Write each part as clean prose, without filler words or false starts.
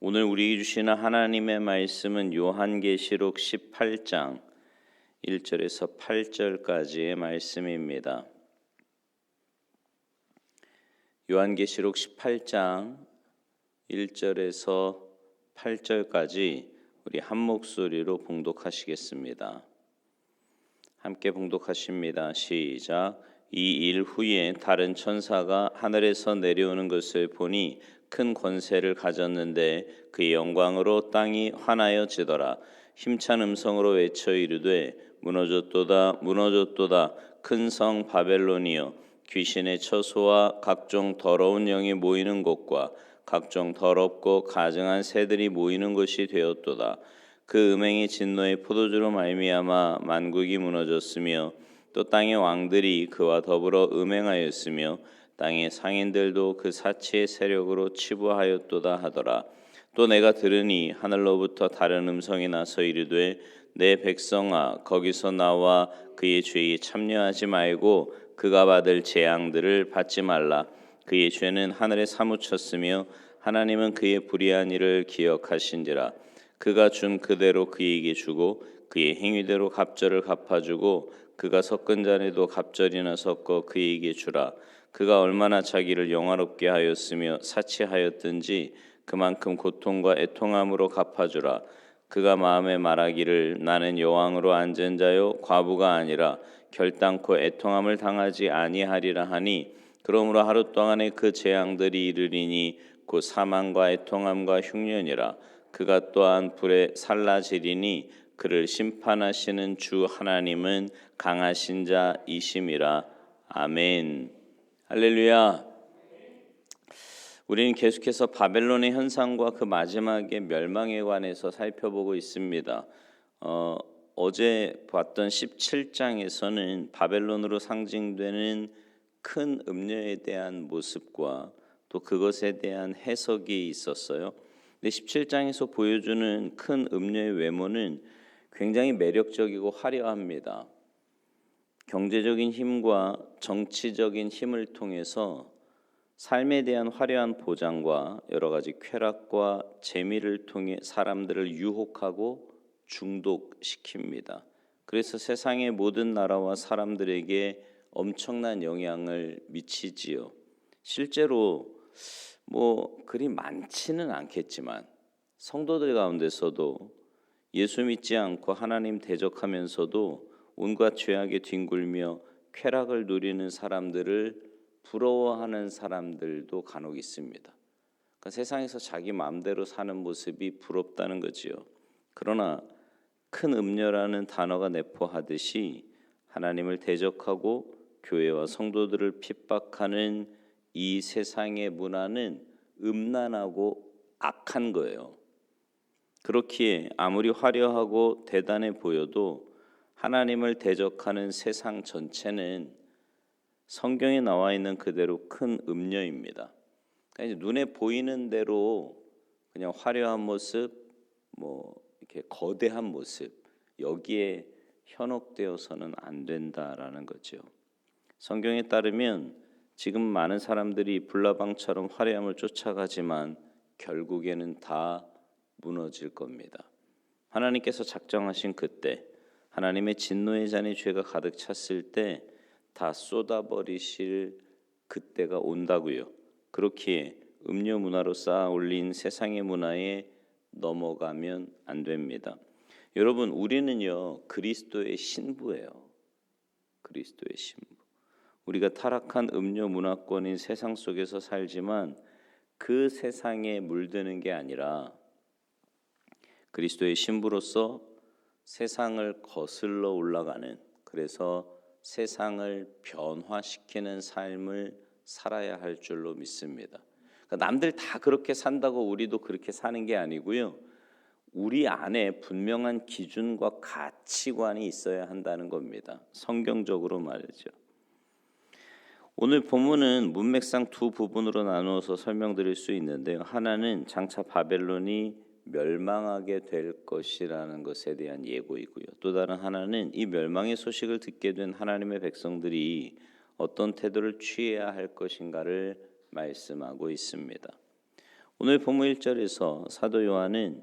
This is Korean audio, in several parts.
오늘 우리에게 주시는 하나님의 말씀은 요한계시록 18장 1절에서 8절까지의 말씀입니다. 요한계시록 18장 1절에서 8절까지 우리 한 목소리로 봉독하시겠습니다. 함께 봉독하십니다. 시작. 이 일 후에 다른 천사가 하늘에서 내려오는 것을 보니 큰 권세를 가졌는데 그의 영광으로 땅이 환하여지더라. 힘찬 음성으로 외쳐 이르되 무너졌도다 무너졌도다 큰 성 바벨론이여 귀신의 처소와 각종 더러운 영이 모이는 곳과 각종 더럽고 가증한 새들이 모이는 곳이 되었도다. 그 음행의 진노의 포도주로 말미암아 만국이 무너졌으며 또 땅의 왕들이 그와 더불어 음행하였으며 땅의 상인들도 그 사치의 세력으로 치부하였도다 하더라. 또 내가 들으니 하늘로부터 다른 음성이 나서 이르되 내 백성아 거기서 나와 그의 죄에 참여하지 말고 그가 받을 재앙들을 받지 말라. 그의 죄는 하늘에 사무쳤으며 하나님은 그의 불의한 일을 기억하신지라. 그가 준 그대로 그에게 주고 그의 행위대로 갑절을 갚아주고 그가 섞은 잔에도 갑절이나 섞어 그에게 주라. 그가 얼마나 자기를 영화롭게 하였으며 사치하였든지 그만큼 고통과 애통함으로 갚아주라. 그가 마음에 말하기를 나는 여왕으로 앉은 자요 과부가 아니라 결단코 애통함을 당하지 아니하리라 하니 그러므로 하루 동안에 그 재앙들이 이르리니 곧 사망과 애통함과 흉년이라. 그가 또한 불에 살라지리니 그를 심판하시는 주 하나님은 강하신 자이심이라. 아멘. 할렐루야. 우리는 계속해서 바벨론의 현상과 그 마지막의 멸망에 관해서 살펴보고 있습니다. 어제 봤던 17장에서는 바벨론으로 상징되는 큰 음녀에 대한 모습과 또 그것에 대한 해석이 있었어요. 근데 17장에서 보여주는 큰 음녀의 외모는 굉장히 매력적이고 화려합니다. 경제적인 힘과 정치적인 힘을 통해서 삶에 대한 화려한 보장과 여러 가지 쾌락과 재미를 통해 사람들을 유혹하고 중독시킵니다. 그래서 세상의 모든 나라와 사람들에게 엄청난 영향을 미치지요. 실제로 그리 많지는 않겠지만 성도들 가운데서도 예수 믿지 않고 하나님 대적하면서도 온갖 죄악에 뒹굴며 쾌락을 누리는 사람들을 부러워하는 사람들도 간혹 있습니다. 그러니까 세상에서 자기 마음대로 사는 모습이 부럽다는 거지요. 그러나 큰 음녀라는 단어가 내포하듯이 하나님을 대적하고 교회와 성도들을 핍박하는 이 세상의 문화는 음란하고 악한 거예요. 그렇기에 아무리 화려하고 대단해 보여도 하나님을 대적하는 세상 전체는 성경에 나와 있는 그대로 큰 음녀입니다. 그러니까 눈에 보이는 대로 그냥 화려한 모습, 이렇게 거대한 모습 여기에 현혹되어서는 안 된다라는 거죠. 성경에 따르면 지금 많은 사람들이 불나방처럼 화려함을 쫓아가지만 결국에는 다 무너질 겁니다. 하나님께서 작정하신 그때 하나님의 진노의 잔에 죄가 가득 찼을 때 다 쏟아버리실 그때가 온다고요. 그렇기에 음료 문화로 쌓아 올린 세상의 문화에 넘어가면 안 됩니다. 여러분, 우리는요 그리스도의 신부예요. 그리스도의 신부. 우리가 타락한 음료 문화권인 세상 속에서 살지만 그 세상에 물드는 게 아니라 그리스도의 신부로서 세상을 거슬러 올라가는, 그래서 세상을 변화시키는 삶을 살아야 할 줄로 믿습니다. 그러니까 남들 다 그렇게 산다고 우리도 그렇게 사는 게 아니고요. 우리 안에 분명한 기준과 가치관이 있어야 한다는 겁니다. 성경적으로 말이죠. 오늘 본문은 문맥상 두 부분으로 나누어서 설명드릴 수 있는데요. 하나는 장차 바벨론이 멸망하게 될 것이라는 것에 대한 예고이고요. 또 다른 하나는 이 멸망의 소식을 듣게 된 하나님의 백성들이 어떤 태도를 취해야 할 것인가를 말씀하고 있습니다. 오늘 본문 1절에서 사도 요한은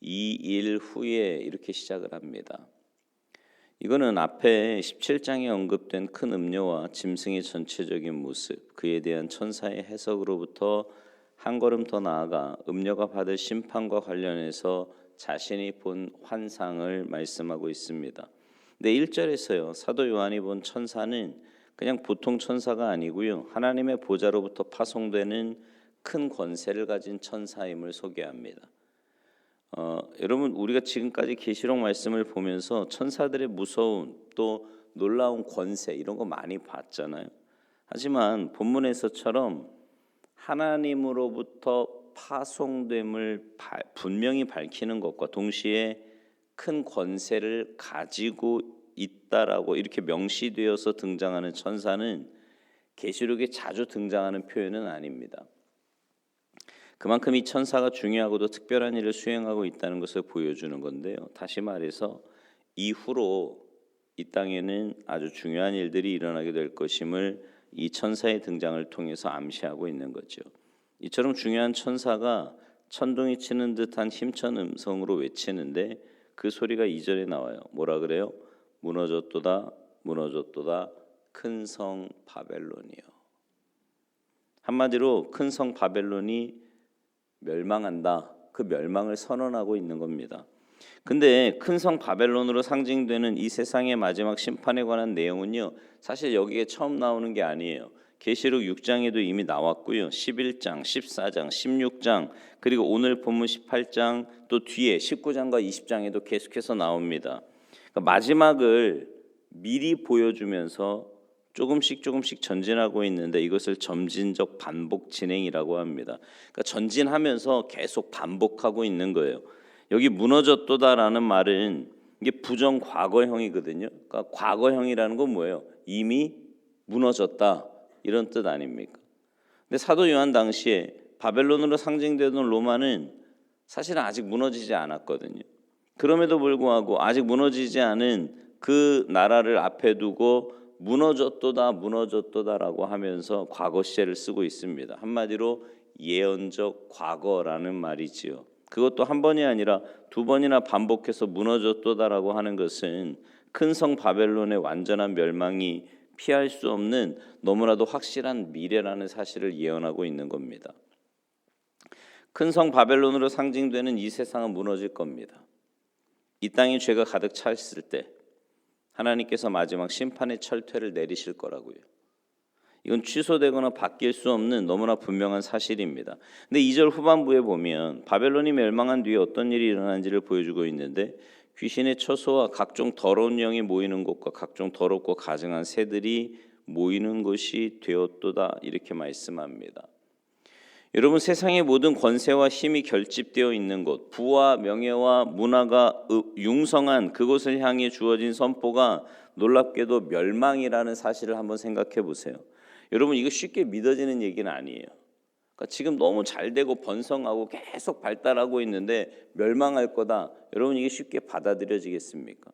이 일 후에 이렇게 시작을 합니다. 이거는 앞에 17장에 언급된 큰 음료와 짐승의 전체적인 모습, 그에 대한 천사의 해석으로부터 한 걸음 더 나아가 음료가 받을 심판과 관련해서 자신이 본 환상을 말씀하고 있습니다. 근데 1절에서요, 사도 요한이 본 천사는 그냥 보통 천사가 아니고요, 하나님의 보좌로부터 파송되는 큰 권세를 가진 천사임을 소개합니다. 여러분, 우리가 지금까지 계시록 말씀을 보면서 천사들의 무서운 또 놀라운 권세 이런 거 많이 봤잖아요. 하지만 본문에서처럼 하나님으로부터 파송됨을 분명히 밝히는 것과 동시에 큰 권세를 가지고 있다라고 이렇게 명시되어서 등장하는 천사는 계시록에 자주 등장하는 표현은 아닙니다. 그만큼 이 천사가 중요하고도 특별한 일을 수행하고 있다는 것을 보여주는 건데요. 다시 말해서 이후로 이 땅에는 아주 중요한 일들이 일어나게 될 것임을 이 천사의 등장을 통해서 암시하고 있는 거죠. 이처럼 중요한 천사가 천둥이 치는 듯한 힘찬 음성으로 외치는데 그 소리가 2절에 나와요. 뭐라 그래요? 무너졌도다 무너졌도다 큰 성 바벨론이요. 한마디로 큰 성 바벨론이 멸망한다. 그 멸망을 선언하고 있는 겁니다. 근데 큰 성 바벨론으로 상징되는 이 세상의 마지막 심판에 관한 내용은요, 사실 여기에 처음 나오는 게 아니에요. 계시록 6장에도 이미 나왔고요. 11장, 14장, 16장, 그리고 오늘 본문 18장, 또 뒤에 19장과 20장에도 계속해서 나옵니다. 그러니까 마지막을 미리 보여주면서 조금씩 전진하고 있는데 이것을 점진적 반복 진행이라고 합니다. 그러니까 전진하면서 계속 반복하고 있는 거예요. 여기 무너졌도다라는 말은 이게 부정 과거형이거든요. 그러니까 과거형이라는 건 뭐예요? 이미 무너졌다 이런 뜻 아닙니까? 근데 사도 요한 당시에 바벨론으로 상징되던 로마는 사실은 아직 무너지지 않았거든요. 그럼에도 불구하고 아직 무너지지 않은 그 나라를 앞에 두고 무너졌도다라고 하면서 과거 시제를 쓰고 있습니다. 한마디로 예언적 과거라는 말이지요. 그것도 한 번이 아니라 두 번이나 반복해서 무너졌도다라고 하는 것은 큰 성 바벨론의 완전한 멸망이 피할 수 없는 너무나도 확실한 미래라는 사실을 예언하고 있는 겁니다. 큰 성 바벨론으로 상징되는 이 세상은 무너질 겁니다. 이 땅에 죄가 가득 차 있을 때 하나님께서 마지막 심판의 철퇴를 내리실 거라고요. 이건 취소되거나 바뀔 수 없는 너무나 분명한 사실입니다. 근데 2절 후반부에 보면 바벨론이 멸망한 뒤에 어떤 일이 일어나는지를 보여주고 있는데 귀신의 처소와 각종 더러운 영이 모이는 곳과 각종 더럽고 가증한 새들이 모이는 곳이 되었도다 이렇게 말씀합니다. 여러분, 세상의 모든 권세와 힘이 결집되어 있는 곳, 부와 명예와 문화가 융성한 그곳을 향해 주어진 선포가 놀랍게도 멸망이라는 사실을 한번 생각해 보세요. 여러분, 이거 쉽게 믿어지는 얘기는 아니에요. 그러니까 지금 너무 잘 되고 번성하고 계속 발달하고 있는데 멸망할 거다. 여러분, 이게 쉽게 받아들여지겠습니까?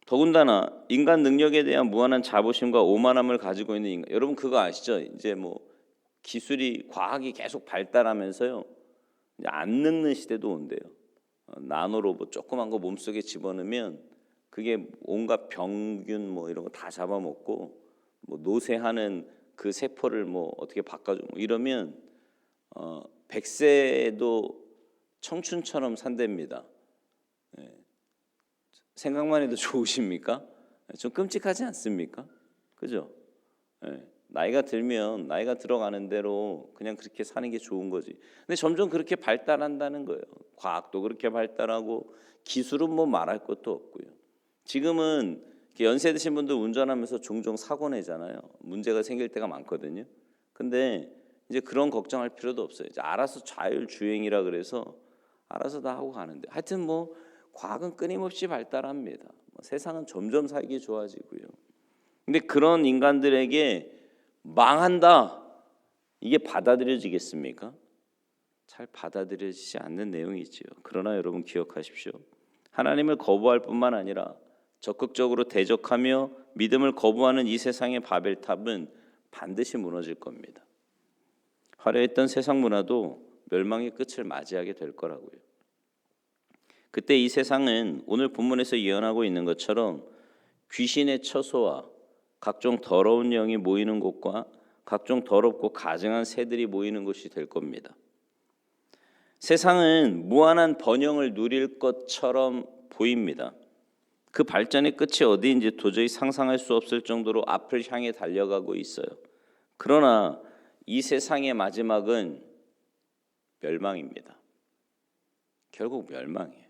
더군다나 인간 능력에 대한 무한한 자부심과 오만함을 가지고 있는 인간, 여러분 그거 아시죠? 이제 기술이 과학이 계속 발달하면서요, 이제 안 늙는 시대도 온대요. 나노로봇 조그만 거 몸속에 집어넣으면 그게 온갖 병균 이런 거 다 잡아먹고 노쇠하는 그 세포를 어떻게 바꿔주고 이러면 100세도 청춘처럼 산답니다. 생각만 해도 좋으십니까? 좀 끔찍하지 않습니까? 그죠? 나이가 들면 나이가 들어가는 대로 그냥 그렇게 사는 게 좋은 거지. 근데 점점 그렇게 발달한다는 거예요. 과학도 그렇게 발달하고 기술은 말할 것도 없고요. 지금은 연세 드신 분들 운전하면서 종종 사고 내잖아요. 문제가 생길 때가 많거든요. 근데 이제 그런 걱정할 필요도 없어요. 이제 알아서 자율주행이라 그래서 알아서 다 하고 가는데, 하여튼 과학은 끊임없이 발달합니다. 세상은 점점 살기 좋아지고요. 근데 그런 인간들에게 망한다, 이게 받아들여지겠습니까? 잘 받아들여지지 않는 내용이지요. 그러나 여러분 기억하십시오. 하나님을 거부할 뿐만 아니라 적극적으로 대적하며 믿음을 거부하는 이 세상의 바벨탑은 반드시 무너질 겁니다. 화려했던 세상 문화도 멸망의 끝을 맞이하게 될 거라고요. 그때 이 세상은 오늘 본문에서 예언하고 있는 것처럼 귀신의 처소와 각종 더러운 영이 모이는 곳과 각종 더럽고 가증한 새들이 모이는 곳이 될 겁니다. 세상은 무한한 번영을 누릴 것처럼 보입니다. 그 발전의 끝이 어디인지 도저히 상상할 수 없을 정도로 앞을 향해 달려가고 있어요. 그러나 이 세상의 마지막은 멸망입니다. 결국 멸망이에요.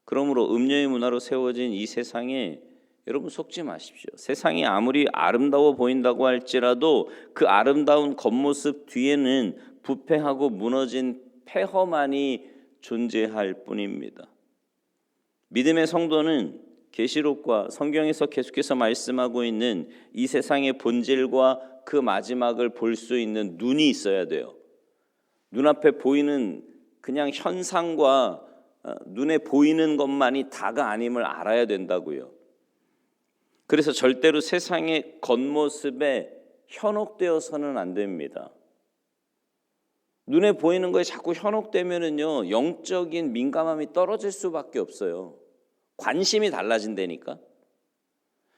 그러므로 음녀의 문화로 세워진 이 세상에 여러분 속지 마십시오. 세상이 아무리 아름다워 보인다고 할지라도 그 아름다운 겉모습 뒤에는 부패하고 무너진 폐허만이 존재할 뿐입니다. 믿음의 성도는 계시록과 성경에서 계속해서 말씀하고 있는 이 세상의 본질과 그 마지막을 볼 수 있는 눈이 있어야 돼요. 눈앞에 보이는 그냥 현상과 눈에 보이는 것만이 다가 아님을 알아야 된다고요. 그래서 절대로 세상의 겉모습에 현혹되어서는 안 됩니다. 눈에 보이는 거에 자꾸 현혹되면은요, 영적인 민감함이 떨어질 수밖에 없어요. 관심이 달라진다니까.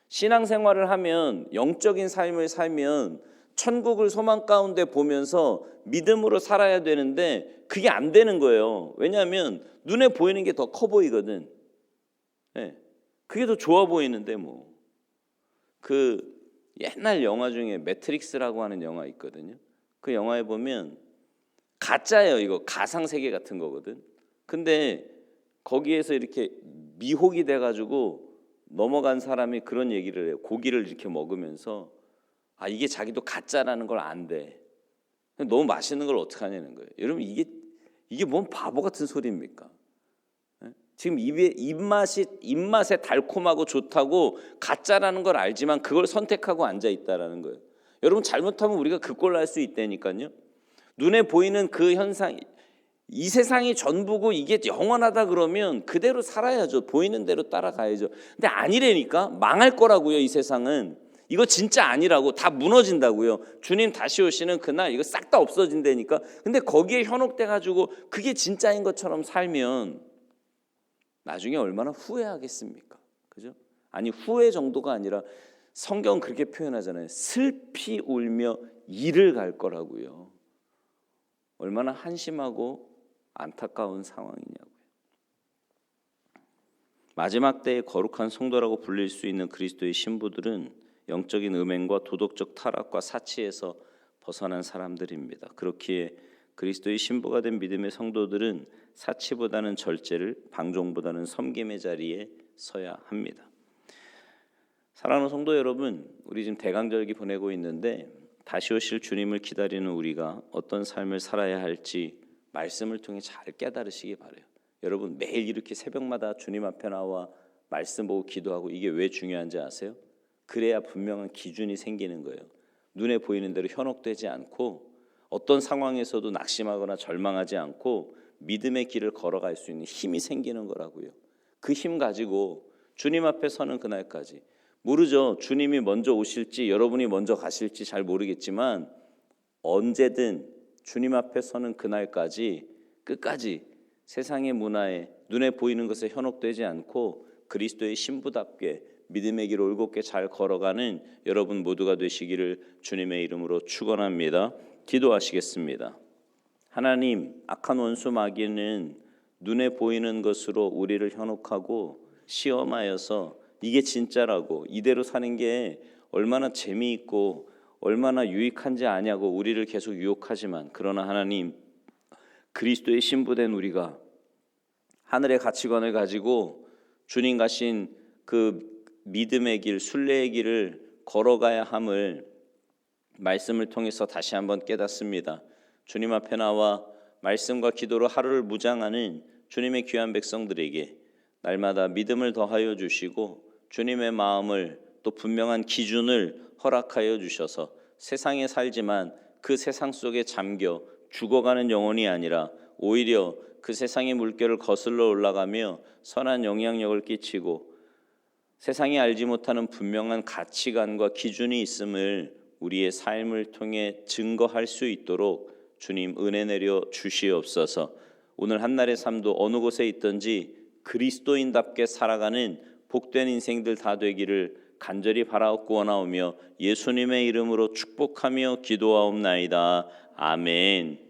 신앙생활을 하면, 영적인 삶을 살면 천국을 소망 가운데 보면서 믿음으로 살아야 되는데 그게 안 되는 거예요. 왜냐하면 눈에 보이는 게 더 커 보이거든. 네. 그게 더 좋아 보이는데 뭐. 그 옛날 영화 중에 매트릭스라고 하는 영화 있거든요. 그 영화에 보면 가짜예요. 이거 가상세계 같은 거거든. 근데 거기에서 이렇게 미혹이 돼가지고 넘어간 사람이 그런 얘기를 해요. 고기를 이렇게 먹으면서 이게 자기도 가짜라는 걸 안돼. 너무 맛있는 걸 어떻게 하냐는 거예요. 여러분 이게 뭔 바보 같은 소리입니까? 지금 입맛에 달콤하고 좋다고 가짜라는 걸 알지만 그걸 선택하고 앉아 있다라는 거예요. 여러분 잘못하면 우리가 그 꼴 날 수 있다니까요. 눈에 보이는 그 현상, 이 세상이 전부고 이게 영원하다 그러면 그대로 살아야죠. 보이는 대로 따라가야죠. 근데 아니라니까. 망할 거라고요. 이 세상은. 이거 진짜 아니라고. 다 무너진다고요. 주님 다시 오시는 그날 이거 싹 다 없어진다니까. 근데 거기에 현혹돼 가지고 그게 진짜인 것처럼 살면 나중에 얼마나 후회하겠습니까? 그죠? 아니 후회 정도가 아니라 성경은 그렇게 표현하잖아요. 슬피 울며 이를 갈 거라고요. 얼마나 한심하고 안타까운 상황이냐고요. 마지막 때의 거룩한 성도라고 불릴 수 있는 그리스도의 신부들은 영적인 음행과 도덕적 타락과 사치에서 벗어난 사람들입니다. 그렇기에 그리스도의 신부가 된 믿음의 성도들은 사치보다는 절제를, 방종보다는 섬김의 자리에 서야 합니다. 사랑하는 성도 여러분, 우리 지금 대강절기 보내고 있는데 다시 오실 주님을 기다리는 우리가 어떤 삶을 살아야 할지 말씀을 통해 잘 깨달으시기 바라요. 여러분 매일 이렇게 새벽마다 주님 앞에 나와 말씀 보고 기도하고 이게 왜 중요한지 아세요? 그래야 분명한 기준이 생기는 거예요. 눈에 보이는 대로 현혹되지 않고 어떤 상황에서도 낙심하거나 절망하지 않고 믿음의 길을 걸어갈 수 있는 힘이 생기는 거라고요. 그 힘 가지고 주님 앞에 서는 그날까지 모르죠. 주님이 먼저 오실지 여러분이 먼저 가실지 잘 모르겠지만 언제든 주님 앞에 서는 그날까지 끝까지 세상의 문화에 눈에 보이는 것에 현혹되지 않고 그리스도의 신부답게 믿음의 길 올곧게 잘 걸어가는 여러분 모두가 되시기를 주님의 이름으로 축원합니다. 기도하시겠습니다. 하나님, 악한 원수 마귀는 눈에 보이는 것으로 우리를 현혹하고 시험하여서 이게 진짜라고 이대로 사는 게 얼마나 재미있고 얼마나 유익한지 아냐고 우리를 계속 유혹하지만 그러나 하나님, 그리스도의 신부된 우리가 하늘의 가치관을 가지고 주님 가신 그 믿음의 길, 순례의 길을 걸어가야 함을 말씀을 통해서 다시 한번 깨닫습니다. 주님 앞에 나와 말씀과 기도로 하루를 무장하는 주님의 귀한 백성들에게 날마다 믿음을 더하여 주시고 주님의 마음을 또 분명한 기준을 허락하여 주셔서 세상에 살지만 그 세상 속에 잠겨 죽어가는 영혼이 아니라 오히려 그 세상의 물결을 거슬러 올라가며 선한 영향력을 끼치고 세상이 알지 못하는 분명한 가치관과 기준이 있음을 우리의 삶을 통해 증거할 수 있도록 주님 은혜 내려 주시옵소서. 오늘 한날의 삶도 어느 곳에 있든지 그리스도인답게 살아가는 복된 인생들 다 되기를 간절히 바라옵고 원하오며 예수님의 이름으로 축복하며 기도하옵나이다. 아멘.